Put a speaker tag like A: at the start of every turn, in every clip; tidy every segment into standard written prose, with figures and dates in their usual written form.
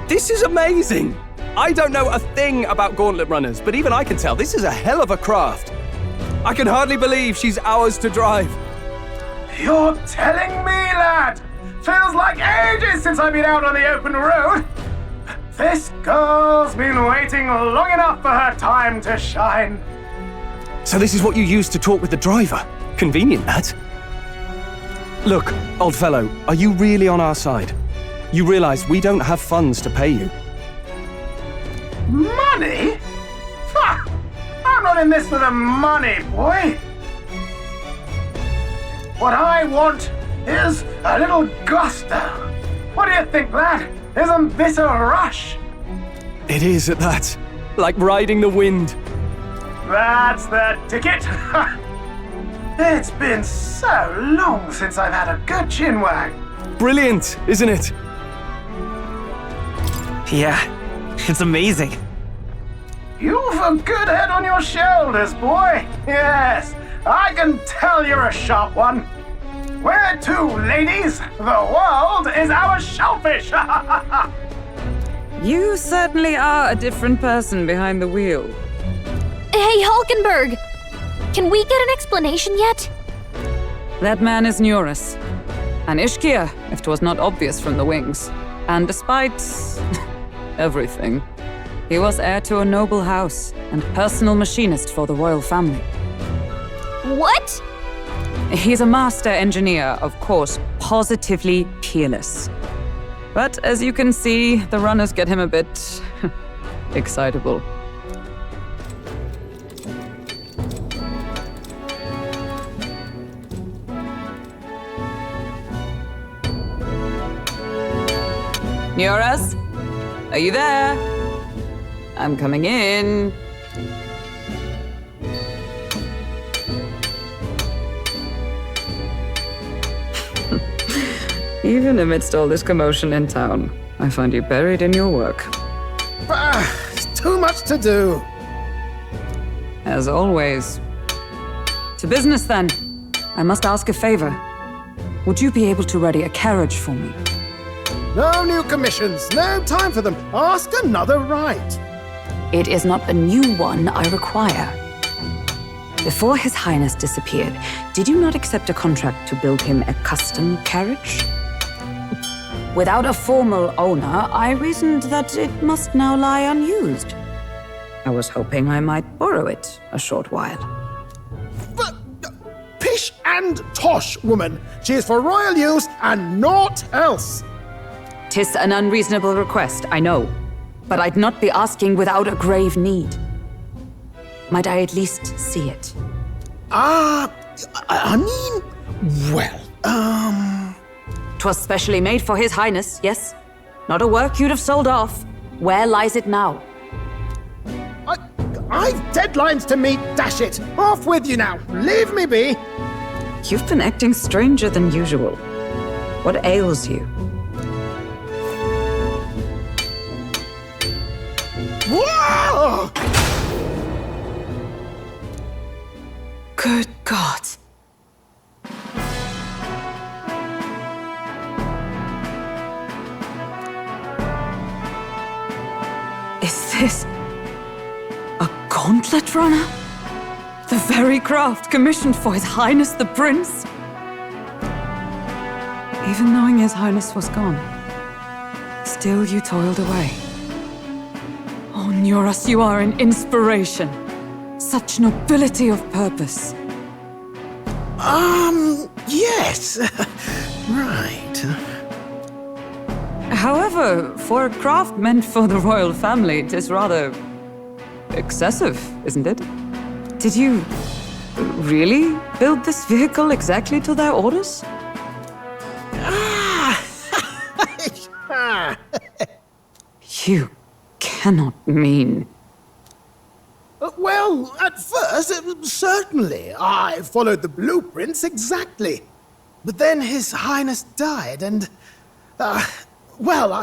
A: This is amazing! I don't know a thing about Gauntlet Runners, but even I can tell this is a hell of a craft. I can hardly believe she's ours to drive.
B: You're telling me, lad? Feels like ages since I've been out on the open road. This girl's been waiting long enough for her time to shine.
A: So this is what you use to talk with the driver? Convenient, that. Look, old fellow, are you really on our side? You realize we don't have funds to pay you.
B: Money? Ha! I'm not in this for the money, boy. What I want is a little gusto. What do you think, lad? Isn't this a rush?
A: It is at that. Like riding the wind.
B: That's the ticket. It's been so long since I've had a good chinwag.
A: Brilliant, isn't it?
C: Yeah, it's amazing.
B: You've a good head on your shoulders, boy. Yes, I can tell you're a sharp one. Where to, ladies? The world is our shellfish.
D: You certainly are a different person behind the wheel.
E: Hey, Hulkenberg! Can we get an explanation yet?
D: That man is Notorious. An Ishkia, if 'twas not obvious from the wings. And despite everything, he was heir to a noble house and personal machinist for the royal family.
E: What?
D: He's a master engineer, of course, positively peerless. But as you can see, the runners get him a bit excitable. Notorious? Are you there? I'm coming in. Even amidst all this commotion in town, I find you buried in your work.
F: It's too much to do.
D: As always. To business, then. I must ask a favor. Would you be able to ready a carriage for me?
F: No new commissions, no time for them. Ask another right.
D: It is not a new one I require. Before His Highness disappeared, did you not accept a contract to build him a custom carriage? Without a formal owner, I reasoned that it must now lie unused. I was hoping I might borrow it a short while.
F: But, pish and tosh, woman. She is for royal use and naught else.
D: 'Tis an unreasonable request, I know. But I'd not be asking without a grave need. Might I at least see it?
F: I mean, well,
D: 'Twas specially made for His Highness, yes? Not a work you'd have sold off. Where lies it now?
F: I've deadlines to meet, dash it. Off with you now. Leave me be.
D: You've been acting stranger than usual. What ails you?
F: Whoa!
D: Good God. Is this a Gauntlet Runner? The very craft commissioned for His Highness the Prince? Even knowing His Highness was gone, still you toiled away. Oh, Notorious, you are an inspiration. Such nobility of purpose.
F: Yes. Right.
D: However, for a craft meant for the royal family, it is rather excessive, isn't it? Did you really build this vehicle exactly to their orders? You cannot mean...
F: Well, at first, certainly. I followed the blueprints exactly. But then His Highness died, and... well,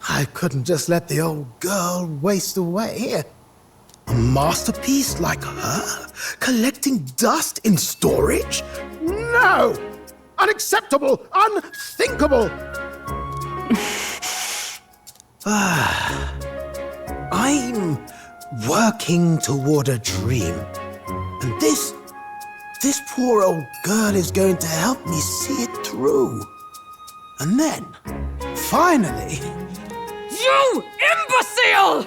F: I couldn't just let the old girl waste away. A masterpiece like her? Collecting dust in storage? No! Unacceptable! Unthinkable! I'm working toward a dream. And this poor old girl is going to help me see it through. And then, finally...
G: You imbecile!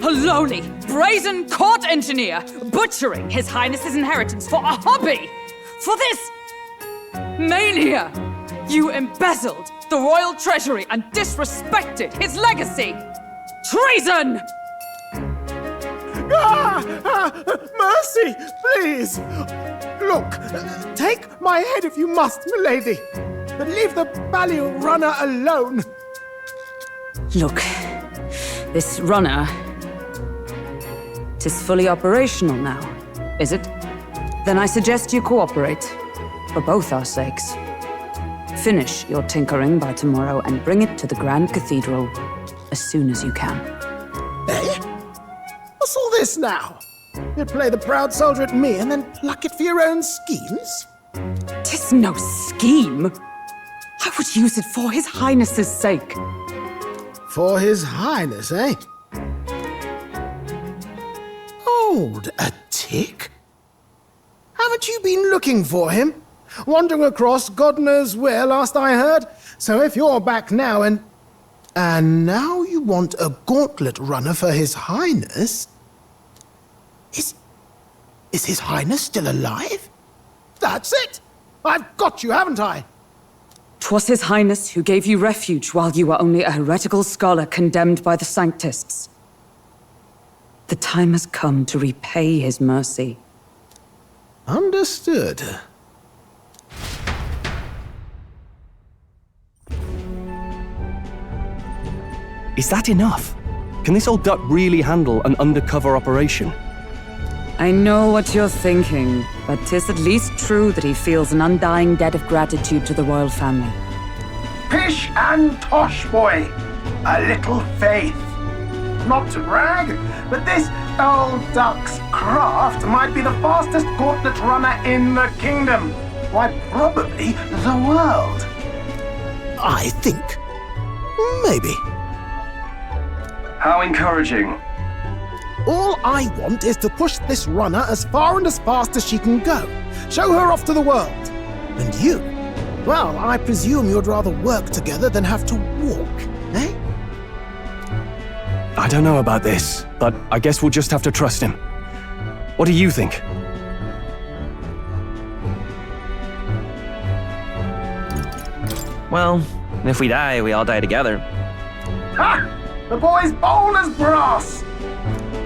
G: A lowly, brazen court engineer butchering His Highness's inheritance for a hobby! For this mania! You embezzled the royal treasury and disrespected his legacy! Treason!
F: Mercy, please! Look, take my head if you must, milady. But leave the Gauntlet Runner alone.
D: Look, this runner... 'tis fully operational now, is it? Then I suggest you cooperate, for both our sakes. Finish your tinkering by tomorrow and bring it to the Grand Cathedral as soon as you can.
F: Eh? What's all this now? You play the proud soldier at me and then pluck it for your own schemes?
G: 'Tis no scheme. I would use it for His Highness's sake.
F: For His Highness, eh? Hold a tick. Haven't you been looking for him? Wandering across God knows where, last I heard. So if you're back now and now you want a Gauntlet Runner for His Highness? Is His Highness still alive? That's it! I've got you, haven't I?
G: 'Twas His Highness who gave you refuge while you were only a heretical scholar condemned by the Sanctists. The time has come to repay his mercy.
F: Understood.
A: Is that enough? Can this old duck really handle an undercover operation?
G: I know what you're thinking, but 'tis at least true that he feels an undying debt of gratitude to the royal family.
B: Pish and tosh, boy. A little faith. Not to brag, but this old duck's craft might be the fastest Gauntlet Runner in the kingdom. Why, probably the world.
F: I think. Maybe.
H: How encouraging.
F: All I want is to push this runner as far and as fast as she can go. Show her off to the world. And you? Well, I presume you'd rather work together than have to walk, eh?
A: I don't know about this, but I guess we'll just have to trust him. What do you think?
C: Well, if we die, we all die together.
B: Ha! The boy's bold as brass.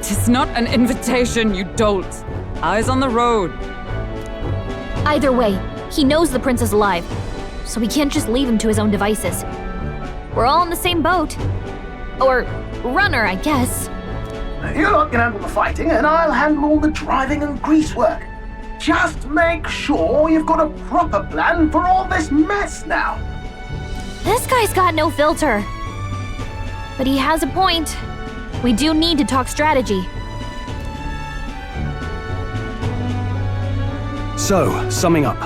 G: 'Tis not an invitation, you dolt. Eyes on the road.
E: Either way, he knows the prince is alive, so we can't just leave him to his own devices. We're all in the same boat. Or runner, I guess.
B: You lot can handle the fighting, and I'll handle all the driving and greasework. Just make sure you've got a proper plan for all this mess now.
E: This guy's got no filter. But he has a point. We do need to talk strategy.
A: So, summing up.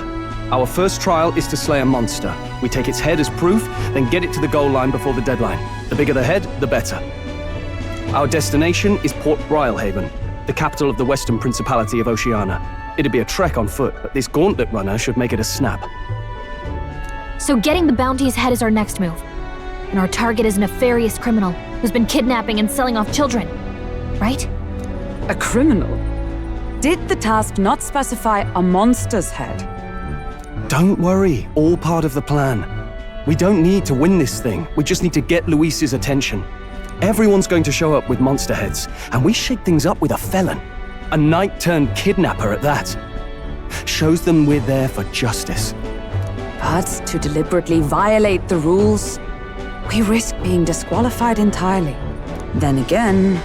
A: Our first trial is to slay a monster. We take its head as proof, then get it to the goal line before the deadline. The bigger the head, the better. Our destination is Port Rhylehaven, the capital of the Western Principality of Oceania. It'd be a trek on foot, but this Gauntlet Runner should make it a snap.
E: So getting the bounty's head is our next move. And our target is a nefarious criminal who's been kidnapping and selling off children. Right?
G: A criminal? Did the task not specify a monster's head?
A: Don't worry, all part of the plan. We don't need to win this thing, we just need to get Luis's attention. Everyone's going to show up with monster heads, and we shake things up with a felon. A knight-turned-kidnapper at that. Shows them we're there for justice.
G: But to deliberately violate the rules, we risk being disqualified entirely. Then again,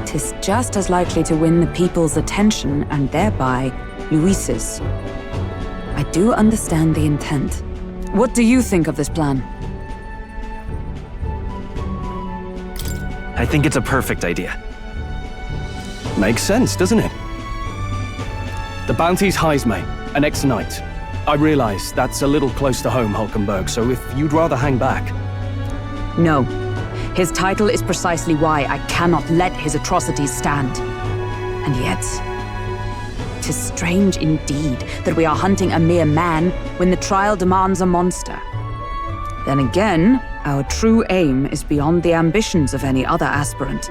G: 'tis just as likely to win the people's attention and thereby Luis's. I do understand the intent. What do you think of this plan?
C: I think it's a perfect idea.
A: Makes sense, doesn't it? The bounty's Heismay, an ex-knight. I realize that's a little close to home, Hulkenberg, so if you'd rather hang back...
G: No.
D: His title is precisely why I cannot let his atrocities stand. And yet, 'tis strange indeed that we are hunting a mere man when the trial demands a monster. Then again, our true aim is beyond the ambitions of any other aspirant.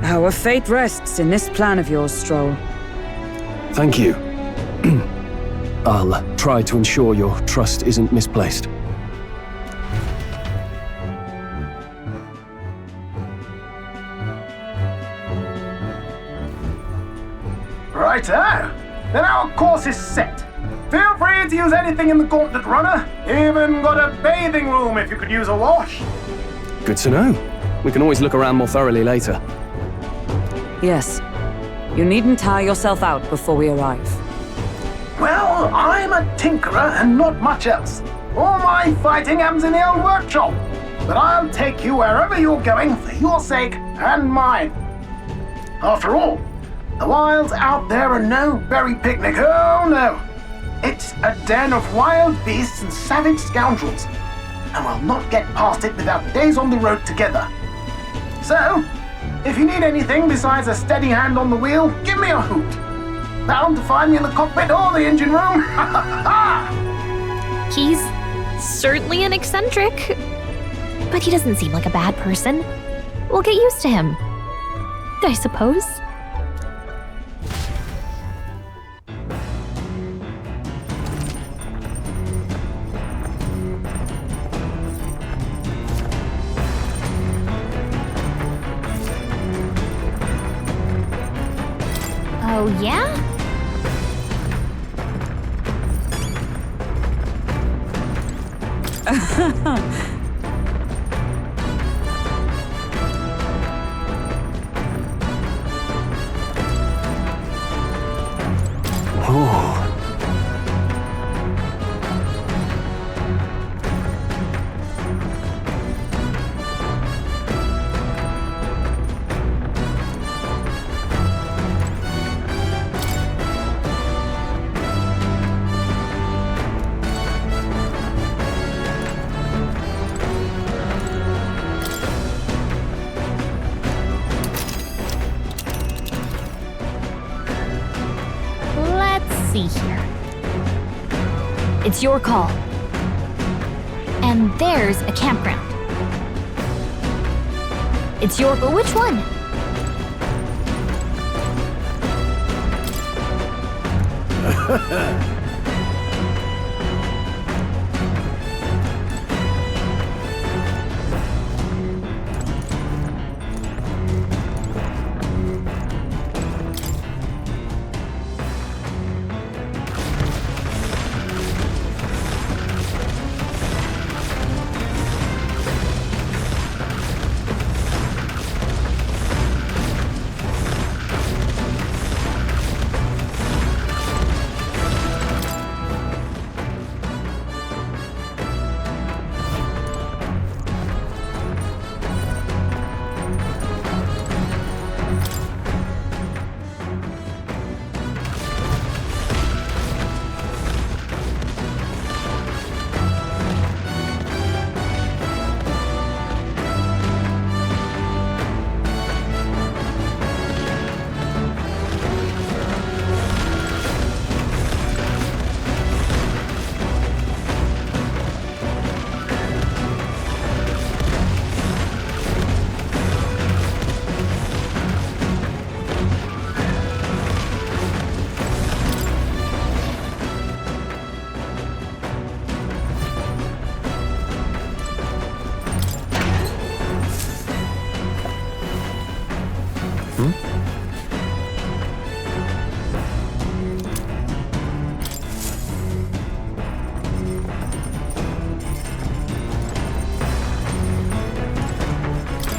D: Our fate rests in this plan of yours, Stroll.
A: Thank you. I'll try to ensure your trust isn't misplaced.
B: Righto! Then our course is set. Feel free to use anything in the Gauntlet Runner. Even got a bathing room if you could use a wash.
A: Good to know. We can always look around more thoroughly later.
D: Yes. You needn't tire yourself out before we arrive.
B: Well, I'm a tinkerer and not much else. All my fighting happens in the old workshop. But I'll take you wherever you're going for your sake and mine. After all, the wilds out there are no berry picnic, oh no. It's a den of wild beasts and savage scoundrels, and we'll not get past it without days on the road together. So, if you need anything besides a steady hand on the wheel, give me a hoot. Bound to find me in the cockpit or the engine room.
E: He's certainly an eccentric, but he doesn't seem like a bad person. We'll get used to him, I suppose. Oh, yeah? See here. It's your call. And there's a campground. It's your... Which one?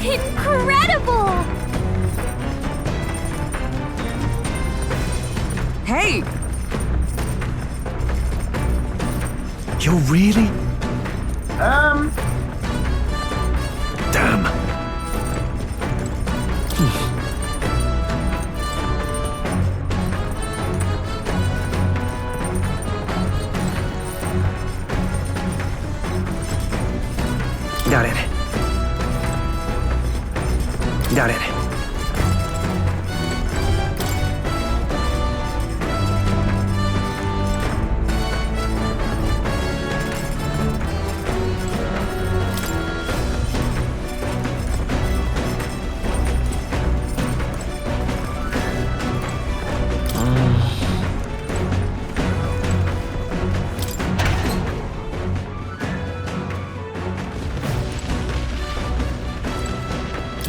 E: Incredible!
D: Hey!
A: You're really? Damn.
C: Got it. Got it.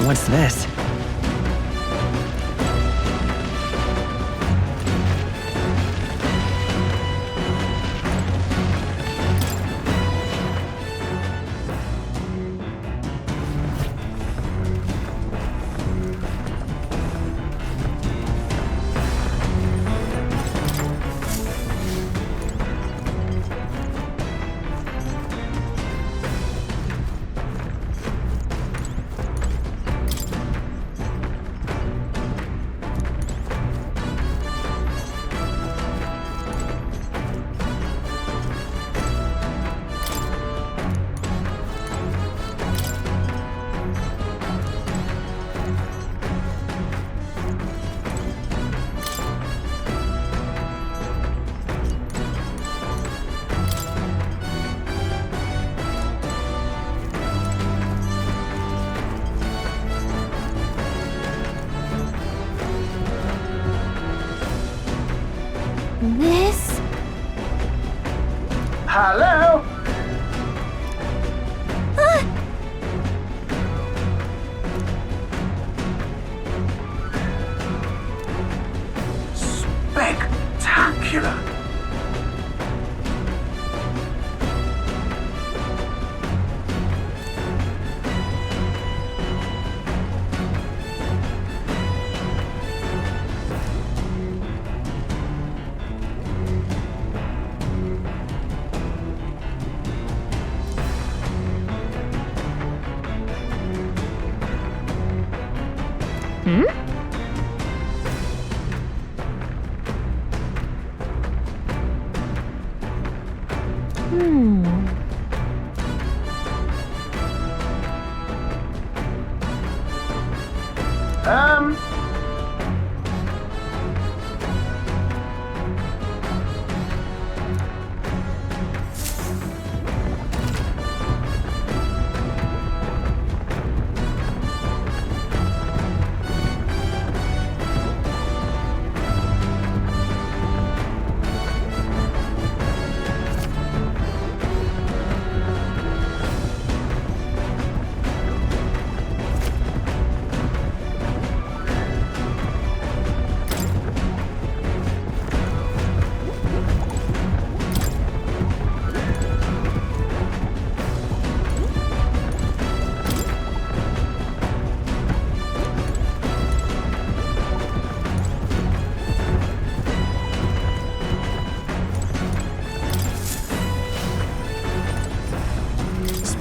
C: What's this?
E: This?
B: Hello? Spectacular.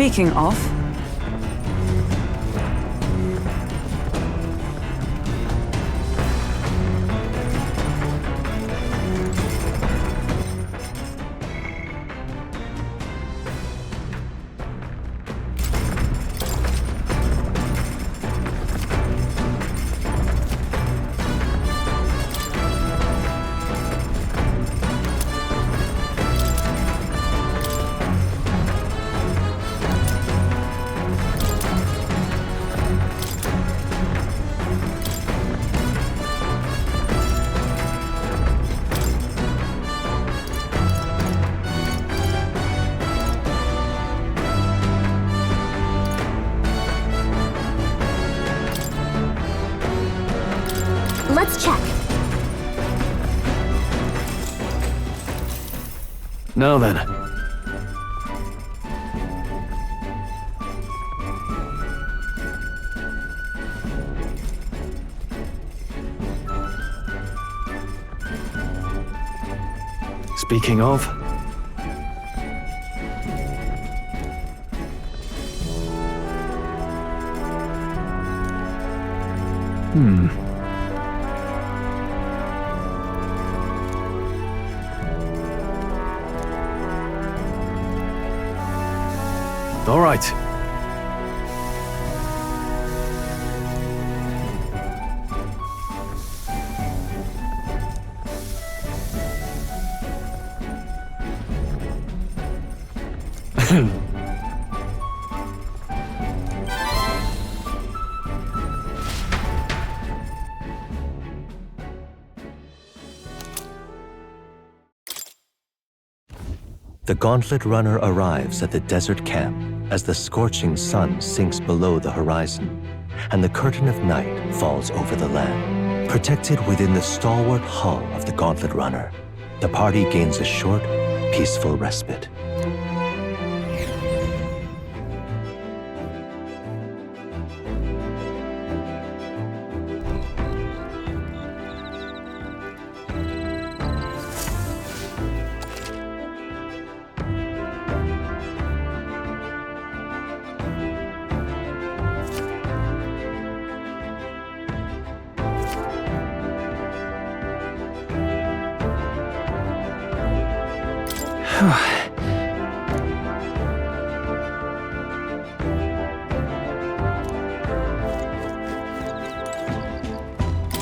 D: Speaking of,
E: Let's check.
A: Now then. Speaking of... All right.
H: The Gauntlet Runner arrives at the desert camp as the scorching sun sinks below the horizon and the curtain of night falls over the land. Protected within the stalwart hull of the Gauntlet Runner, the party gains a short, peaceful respite.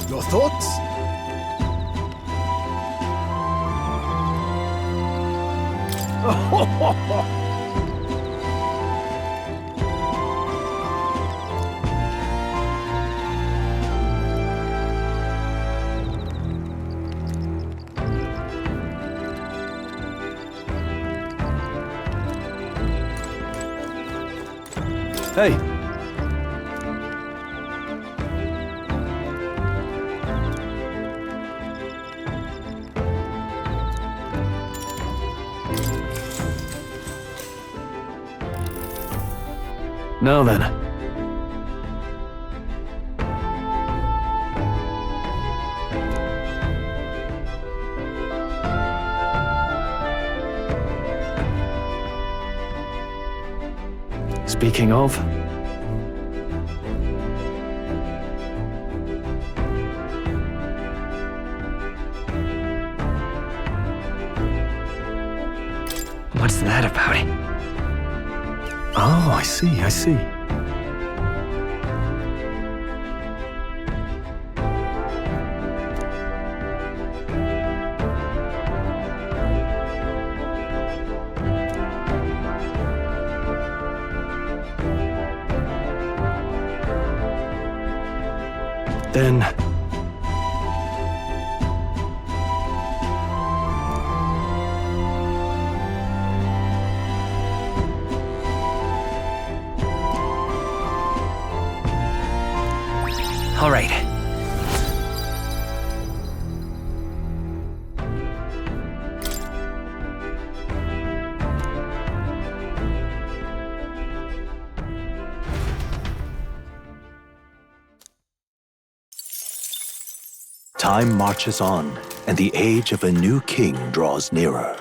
F: Your thoughts?
A: Hey, now then. Speaking of,
C: What's that about?
A: oh, I see. Then,
C: All right.
H: Time marches on, and the age of a new king draws nearer.